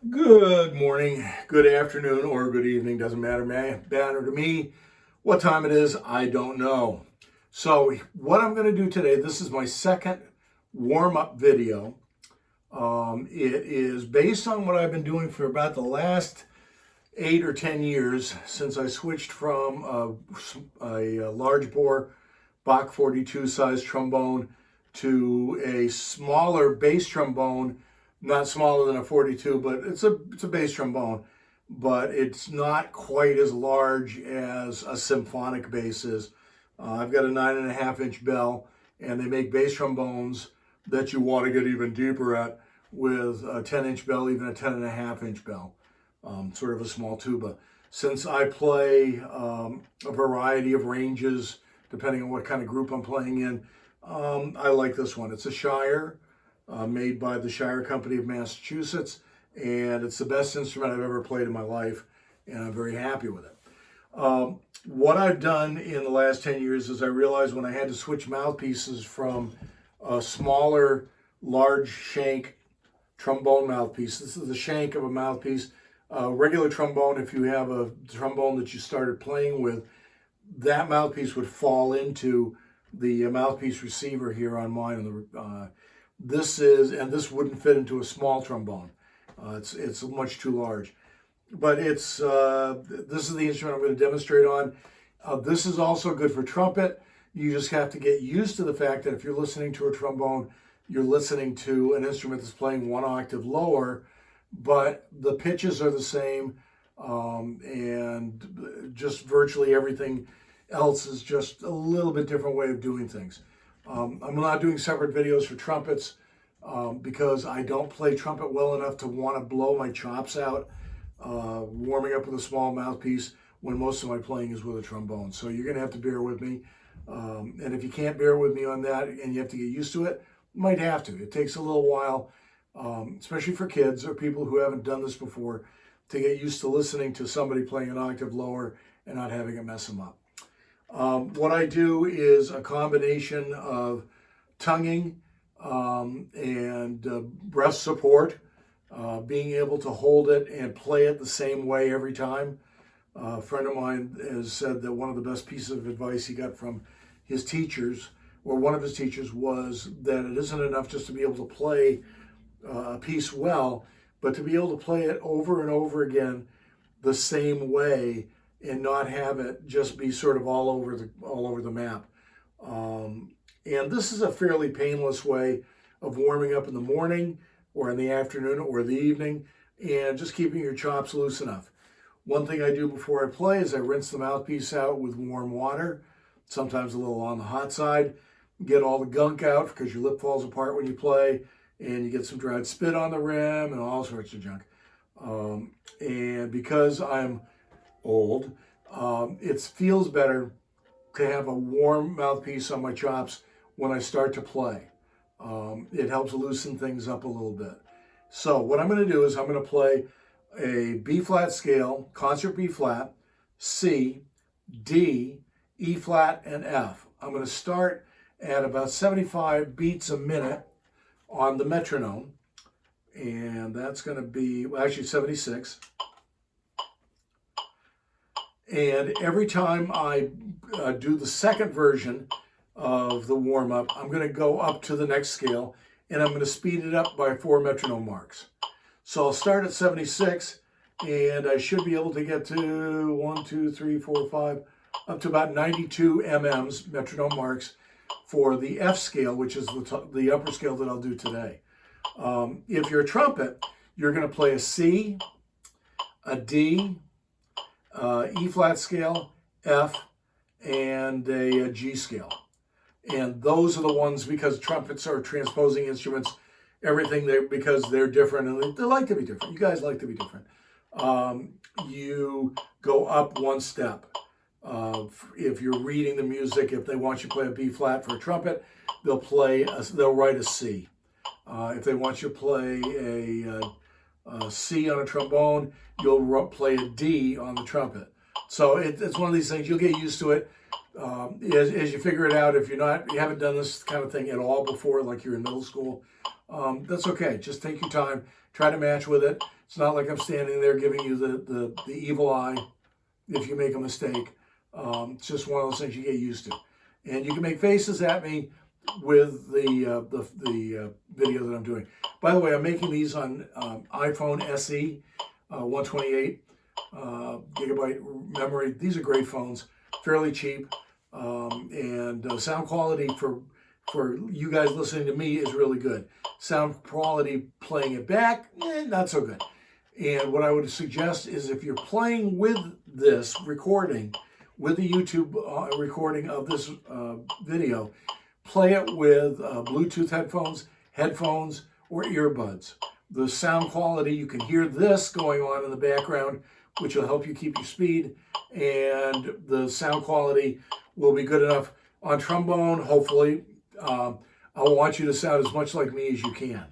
Good morning, good afternoon, or good evening, doesn't matter to me. What time it is, I don't know. So what I'm going to do today, this is my second warm-up video. It is based on what I've been doing for about the last 8 or 10 years since I switched from a large bore Bach 42 size trombone to a smaller bass trombone, not smaller than a 42, but it's a bass trombone, but it's not quite as large as a symphonic bass is. I've got a 9.5-inch bell, and they make bass trombones that you want to get even deeper at with a 10-inch bell, even a 10.5-inch bell, sort of a small tuba. Since I play a variety of ranges, depending on what kind of group I'm playing in, I like this one. It's a Shire, made by the Shire Company of Massachusetts, and it's the best instrument I've ever played in my life, and I'm very happy with it. What I've done in the last 10 years is I realized when I had to switch mouthpieces from a smaller, large shank trombone mouthpiece. This is the shank of a mouthpiece. Regular trombone, if you have a trombone that you started playing with, that mouthpiece would fall into the mouthpiece receiver here on mine. This wouldn't fit into a small trombone. It's much too large. But this is the instrument I'm going to demonstrate on. This is also good for trumpet. You just have to get used to the fact that if you're listening to a trombone, you're listening to an instrument that's playing one octave lower, but the pitches are the same, and just virtually everything else is just a little bit different way of doing things. I'm not doing separate videos for trumpets because I don't play trumpet well enough to want to blow my chops out warming up with a small mouthpiece when most of my playing is with a trombone. So you're going to have to bear with me. And if you can't bear with me on that and you have to get used to it, you might have to. It takes a little while, especially for kids or people who haven't done this before, to get used to listening to somebody playing an octave lower and not having it mess them up. What I do is a combination of tonguing and breath support, being able to hold it and play it the same way every time. A friend of mine has said that one of the best pieces of advice he got from his teachers, or one of his teachers, was that it isn't enough just to be able to play a piece well, but to be able to play it over and over again the same way and not have it just be sort of all over the map. And this is a fairly painless way of warming up in the morning or in the afternoon or the evening, and just keeping your chops loose enough. One thing I do before I play is I rinse the mouthpiece out with warm water, sometimes a little on the hot side, get all the gunk out because your lip falls apart when you play, and you get some dried spit on the rim and all sorts of junk. And because I'm old, it feels better to have a warm mouthpiece on my chops when I start to play. It helps loosen things up a little bit. So what I'm going to do is I'm going to play a B-flat scale, concert B-flat, C, D, E-flat, and F. I'm going to start at about 75 beats a minute on the metronome, and that's going to be, well, actually 76. And every time I do the second version of the warm-up, I'm going to go up to the next scale, and I'm going to speed it up by 4 metronome marks. So I'll start at 76, and I should be able to get to 1, 2, 3, 4, 5, up to about 92 mm's, metronome marks, for the F scale, which is the upper scale that I'll do today. If you're a trumpet, you're going to play a C, a D, E-flat scale, F, and a G scale. And those are the ones, because trumpets are transposing instruments, everything there, because they're different, and they like to be different. You guys like to be different. You go up one step. If you're reading the music, if they want you to play a B-flat for a trumpet, they'll write a C. If they want you to play a C on a trombone, you'll play a D on the trumpet. So it's one of these things, you'll get used to it. as you figure it out, if you haven't done this kind of thing at all before, like you're in middle school, that's okay. Just take your time, try to match with it. It's not like I'm standing there giving you the evil eye if you make a mistake. It's just one of those things you get used to. And you can make faces at me with the video that I'm doing. By the way, I'm making these on iPhone SE, 128 gigabyte memory. These are great phones, fairly cheap, and sound quality for you guys listening to me is really good. Sound quality playing it back, not so good. And what I would suggest is if you're playing with this recording, with the YouTube recording of this video, play it with Bluetooth headphones, or earbuds. The sound quality, you can hear this going on in the background, which will help you keep your speed, and the sound quality will be good enough on trombone. Hopefully, I want you to sound as much like me as you can,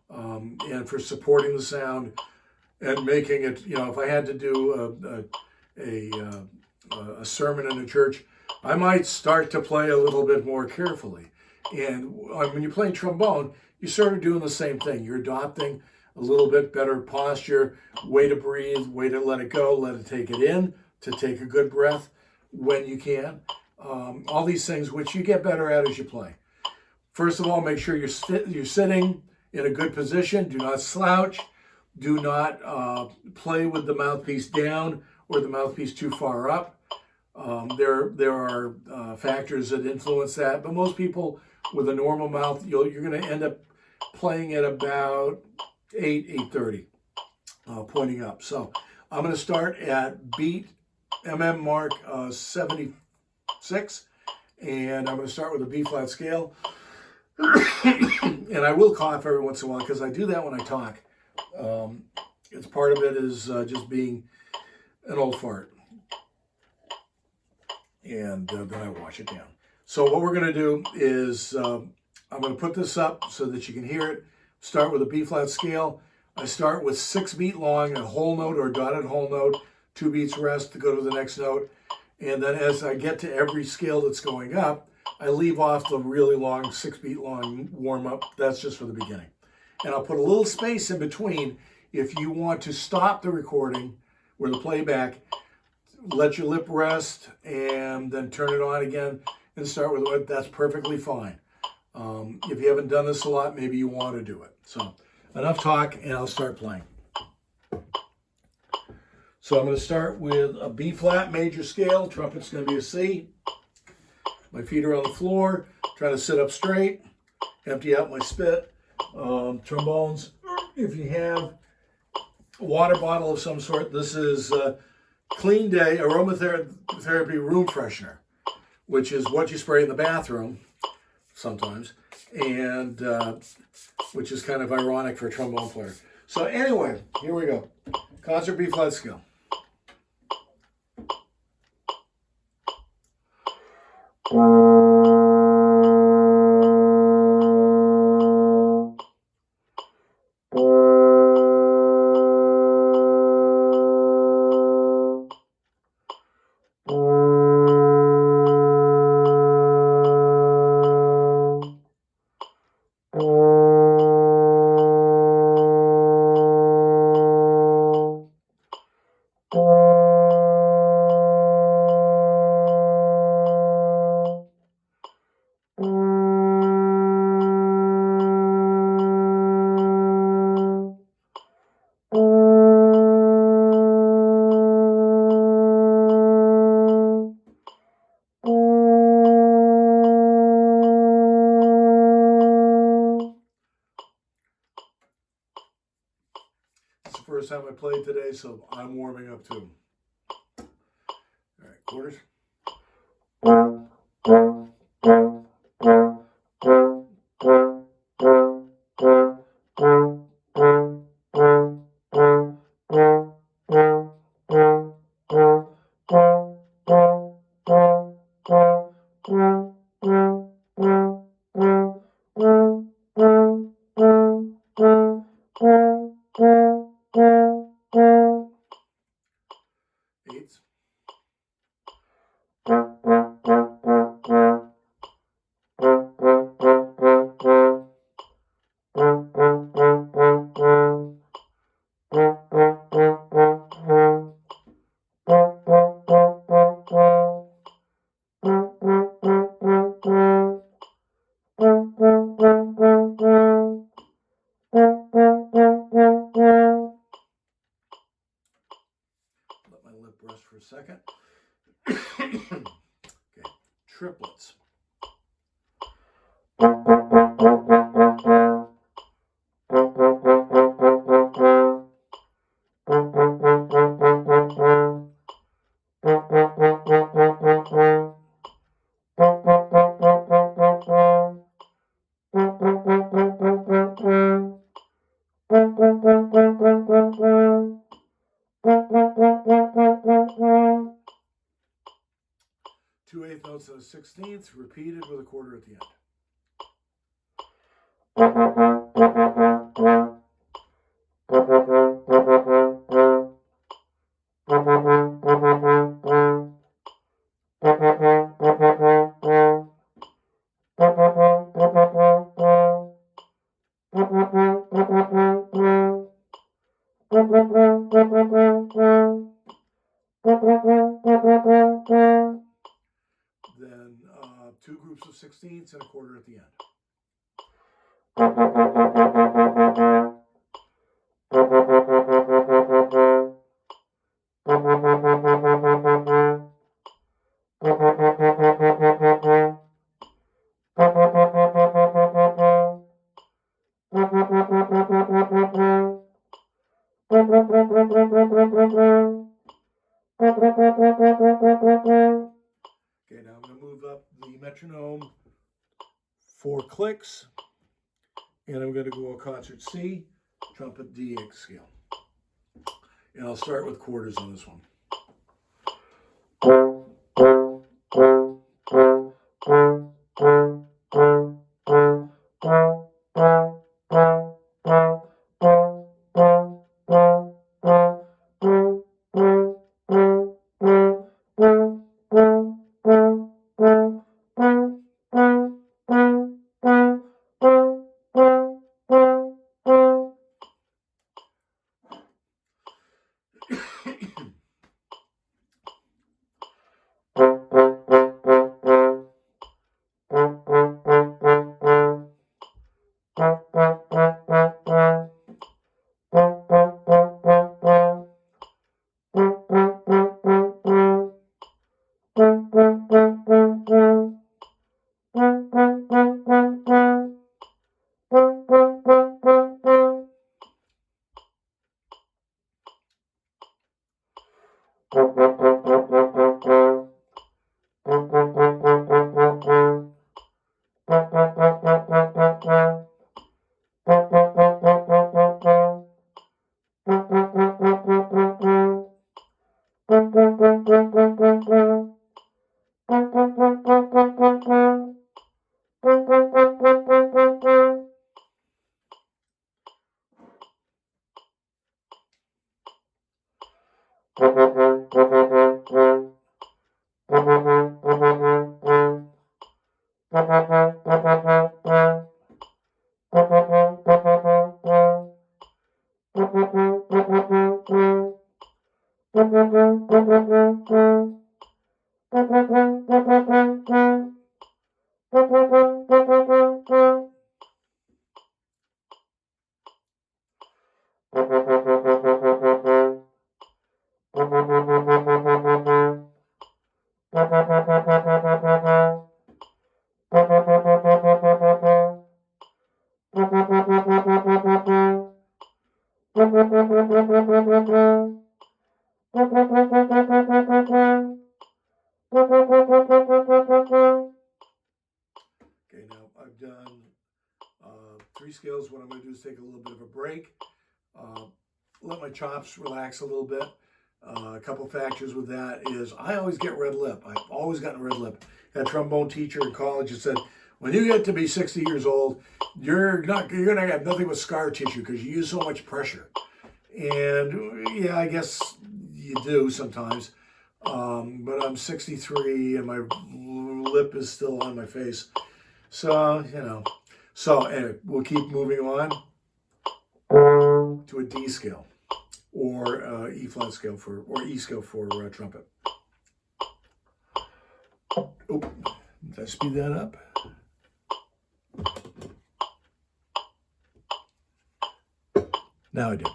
and for supporting the sound and making it, if I had to do a sermon in a church, I might start to play a little bit more carefully. And when you're playing trombone, you're sort of doing the same thing. You're adopting a little bit better posture, way to breathe, way to let it go, let it take it in, to take a good breath when you can. All these things which you get better at as you play. First of all, make sure you're sitting in a good position. Do not slouch. Do not play with the mouthpiece down or the mouthpiece too far up. There are factors that influence that, but most people with a normal mouth, you're going to end up playing at about 8:30, pointing up. So I'm going to start at beat mark 76, and I'm going to start with a B flat scale. And I will cough every once in a while because I do that when I talk. It's part of it is just being an old fart. And then I wash it down. So what we're going to do is I'm going to put this up so that you can hear it. Start with a B flat scale. I start with 6 beat long, a whole note or dotted whole note, 2 beats rest to go to the next note. And then as I get to every scale that's going up, I leave off the really long 6 beat long warm up. That's just for the beginning. And I'll put a little space in between if you want to stop the recording or the playback, let your lip rest, and then turn it on again and start with it. That's perfectly fine. If you haven't done this a lot, maybe you want to do it. So enough talk, and I'll start playing. So I'm going to start with a B flat major scale. Trumpet's going to be a C. My feet are on the floor. Try to sit up straight. Empty out my spit. Trombones, if you have a water bottle of some sort, this is Clean Day aromatherapy room freshener, which is what you spray in the bathroom sometimes, and which is kind of ironic for a trombone player. So anyway, here we go. Concert B flat scale. It's the first time I played today, so I'm warming up too. All right, quarters. Eights. a second. Okay, triplets. Two eighth notes and a 16th, repeated with a quarter at the end. Then two groups of 16ths and a quarter at the end. Okay, now I'm going to move up the metronome 4 clicks, and I'm going to go a concert C, trumpet D scale. And I'll start with quarters on this one. Okay, now I've done 3 scales. What I'm going to do is take a little bit of a break, let my chops relax a little bit. A couple factors with that is I always get red lip. I've always gotten red lip. Had a trombone teacher in college who said, when you get to be 60 years old, you're going to have nothing but scar tissue because you use so much pressure. And yeah, I guess you do sometimes. But I'm 63 and my lip is still on my face. So, you know. So anyway, we'll keep moving on to a D scale or E flat scale or E scale for trumpet. Oh, did I speed that up? Now I did.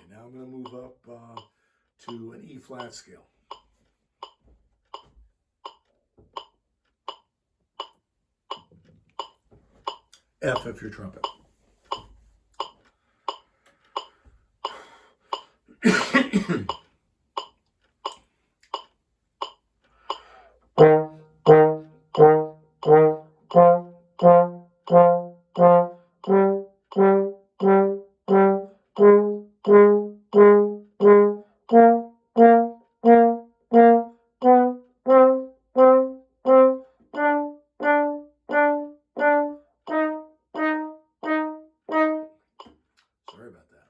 Now I'm going to move up to an E flat scale. F if you're trumpet. Sorry about that.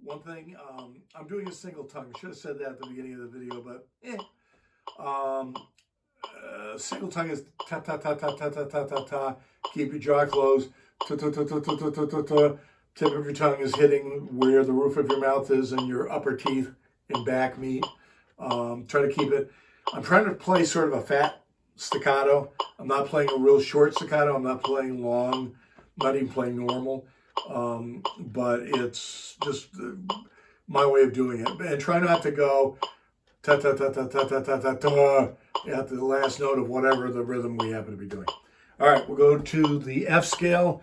One thing, I'm doing a single tongue. I should have said that at the beginning of the video, but single tongue is ta ta ta ta ta ta ta ta ta. Keep your jaw closed. Ta ta ta ta ta ta ta ta ta. Tip of your tongue is hitting where the roof of your mouth is and your upper teeth and back meet. Try to keep it. I'm trying to play sort of a fat staccato. I'm not playing a real short staccato. I'm not playing long, not even playing normal. But it's just my way of doing it. And try not to go ta ta ta ta ta ta ta ta ta at the last note of whatever the rhythm we happen to be doing. All right, we'll go to the F scale.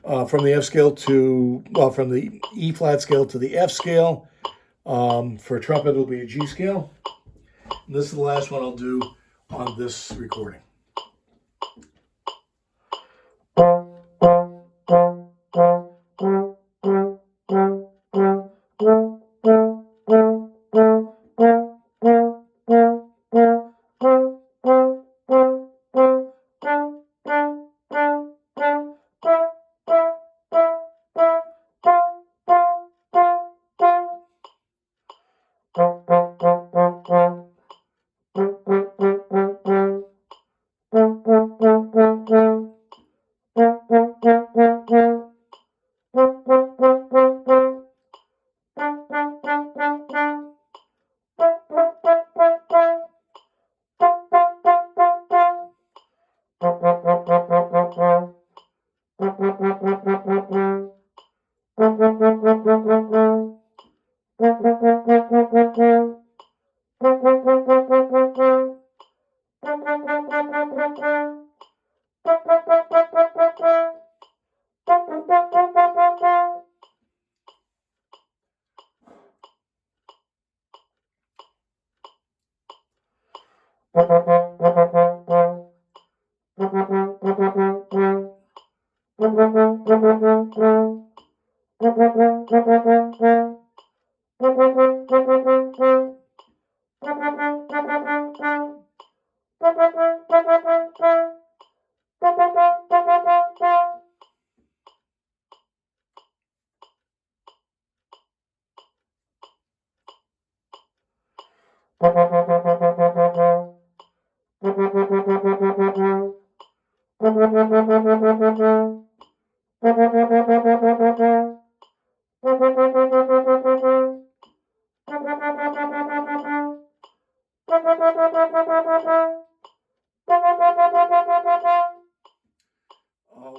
From the F scale to, well, from the E flat scale to the F scale. For trumpet, it'll be a G scale. And this is the last one I'll do on this recording.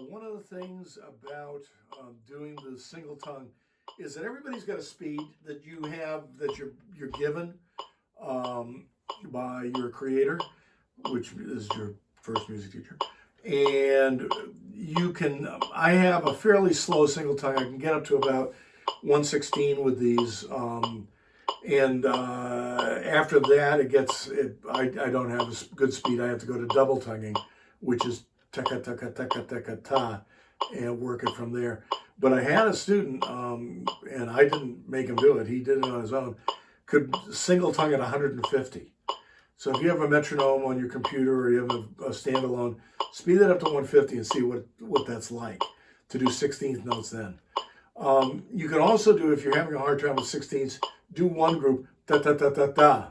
One of the things about doing the single tongue is that everybody's got a speed that you have, that you're given by your creator, which is your first music teacher. And you can, I have a fairly slow single tongue. I can get up to about 116 with these. After that, I don't have a good speed. I have to go to double tonguing, which is taka taka taka taka ta, and work it from there. But I had a student, and I didn't make him do it. He did it on his own. Could single tongue at 150. So if you have a metronome on your computer or you have a standalone, speed that up to 150 and see what that's like to do 16th notes then. You can also do, if you're having a hard time with 16ths, do one group, da da da da da,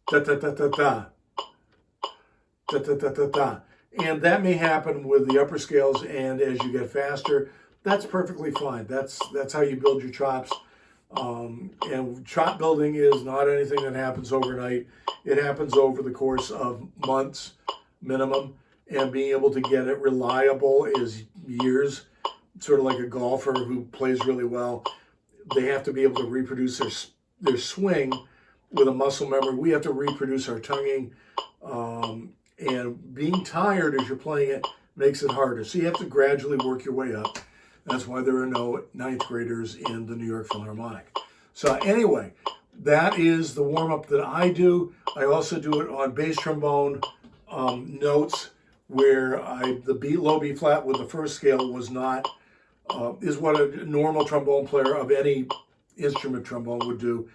da da da da da, da da da da da. And that may happen with the upper scales, and as you get faster, that's perfectly fine. That's how you build your chops. And chop building is not anything that happens overnight. It happens over the course of months minimum, and being able to get it reliable is years. Sort of like a golfer who plays really well. They have to be able to reproduce their swing with a muscle memory. We have to reproduce our tonguing. And being tired as you're playing it makes it harder. So you have to gradually work your way up. That's why there are no ninth graders in the New York Philharmonic. So anyway, that is the warm-up that I do. I also do it on bass trombone notes where the low B flat with the first scale was not, is what a normal trombone player of any instrument trombone would do.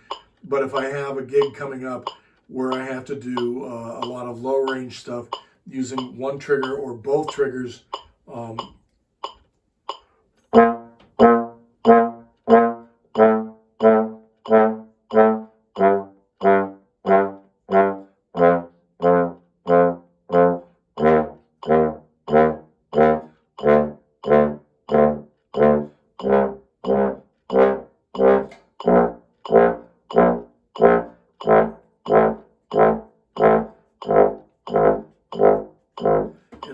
But if I have a gig coming up where I have to do a lot of low range stuff using one trigger or both triggers,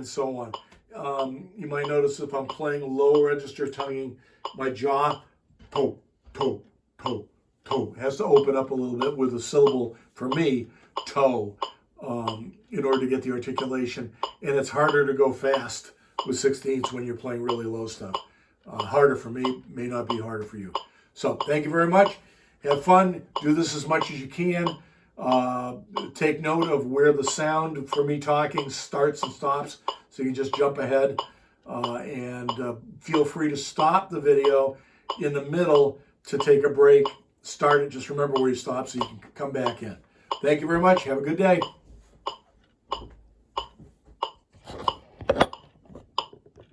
so on. You might notice if I'm playing low register tonguing, my jaw, toe, toe, toe, toe, has to open up a little bit with a syllable, for me, toe, in order to get the articulation. And it's harder to go fast with 16ths when you're playing really low stuff. Harder for me, may not be harder for you. So thank you very much. Have fun. Do this as much as you can. Take note of where the sound for me talking starts and stops, so you can just jump ahead. And feel free to stop the video in the middle to take a break. Start it. Just remember where you stop so you can come back in. Thank you very much. Have a good day.